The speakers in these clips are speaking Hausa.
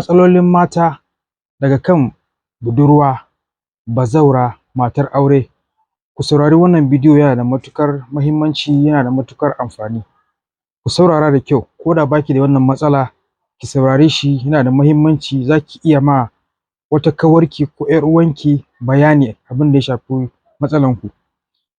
Matsalolin mata daga kan budurwa, bazawara, matar aure. Ku saurari wannan bidiyo, yana da matuƙar muhimmanci, yana da matuƙar amfani. Ku saurara da kyau, ko da baki da wannan matsala, ki saurare shi, yana da muhimmanci. Za ki iya ma wata ƙawarki ko ‘yar uwanki bayani abin da ya shafi matsalanku.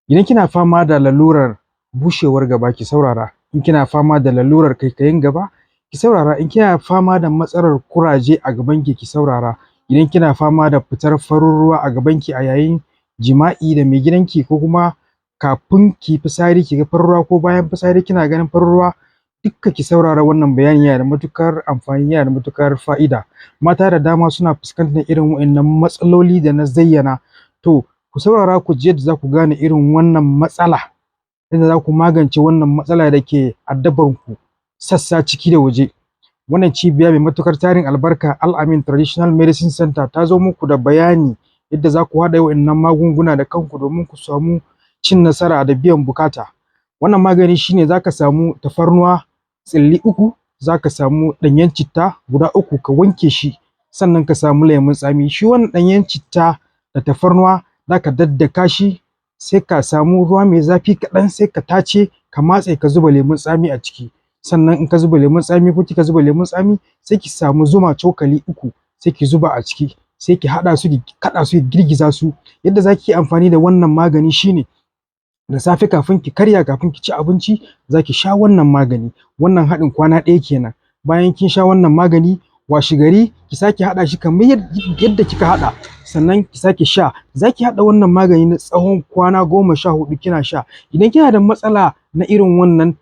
Idan kina fama da lalurar bushewar gaba, ki saurara. In kina fama da lalurar ƙaiƙayin gaba, ki saurara. In kina fama da matsalar ƙuraje a gabanki, ki saurara. Idan kina fama da fitar farin ruwa a gabanki a yayin jima'i da mai gidanki, ko kuma kafin ki fitsari ki ga farin ruwa, ko bayan fitsari kina ganin farin ruwa, dukka ki saurara. Wannan bayani yana da matuƙar amfani, yana da matuƙar fa'ida. Mata da dama suna fuskantar irin waɗannan matsaloli da na zayyana. To, ku saurara ku ji yadda za ku gane irin wannan matsala, yadda za ku magance wannan matsala da ke addabarku sassa ciki da waje. Wannan cibiya mai matuƙar tarin albarka, Al-Amin Traditional Medicine Center, ta zo muku da bayani yadda za ku haɗa waɗannan magunguna da kanku domin ku samu cin nasara da biyan buƙata. Wannan magani shine za ka samu tafarnuwa tsilli 3, za ka samu ɗanyen citta guda 3 ka wanke shi, sannan ka samu lemun tsami. Shi wannan ɗanyen citta da tafarnuwa za ka daddaka shi, sai ka samu ruwa mai zafi kaɗan, sai ka tace, ka matse, ka zuba lemun tsami a ciki. Sannan in ka zuba lemun tsami ko kika zuba lemun tsami, sai ki samu zuma cokali 3, sai ki zuba a ciki, sai ki haɗa su, ki kaɗa su, ki girgiza su. Yadda za ki yi amfani da wannan magani shine, da safe kafin ki karya, kafin ki ci abinci, za ki sha wannan magani. Wannan haɗin kwana 1 kenan. Bayan kin sha wannan magani, washe gari ki sake haɗa shi kamar yadda kika haɗa, sannan ki sake sha. Za ki haɗa wannan magani na tsawon kwana 14 kina sha. Idan kina da matsala na irin wannan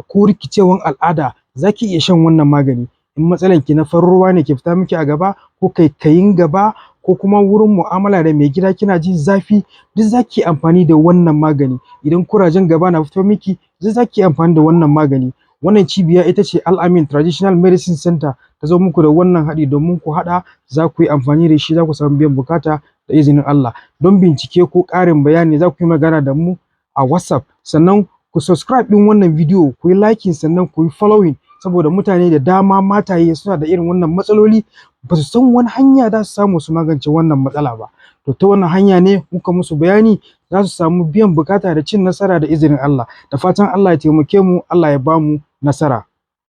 ko rikicewan al'ada, za ki iya shan wannan magani. In matsalanki na farin ruwa ne ke fita miki a gaba, ko ƙaiƙayin gaba, ko kuma wurin mu'amala da mai gida kina jin zafi, duk za ki yi amfani da wannan magani. Idan kurajen gaba na fito miki, duk za ki yi amfani da wannan magani. Wannan cibiya ita ce Al-Amin Traditional Medicine Center, ta zo muku da wannan haɗi domin ku haɗa, za ku yi amfani da shi, za ku samu biyan buƙata da izinin Allah. Don bincike ko ƙarin bayani, za ku yi magana da mu a WhatsApp. Sannan ku subscribe ɗin wannan bidiyo, ku yi liking, sannan ku yi following, saboda mutane da dama mataye suna da irin wannan matsaloli, ba su san wani hanya za su samu su magance wannan matsala ba. To, ta wannan hanya ne muka musu bayani, za su samu biyan buƙata da cin nasara da izinin Allah. Da fatan Allah ya taimake mu, Allah ya ba mu nasara.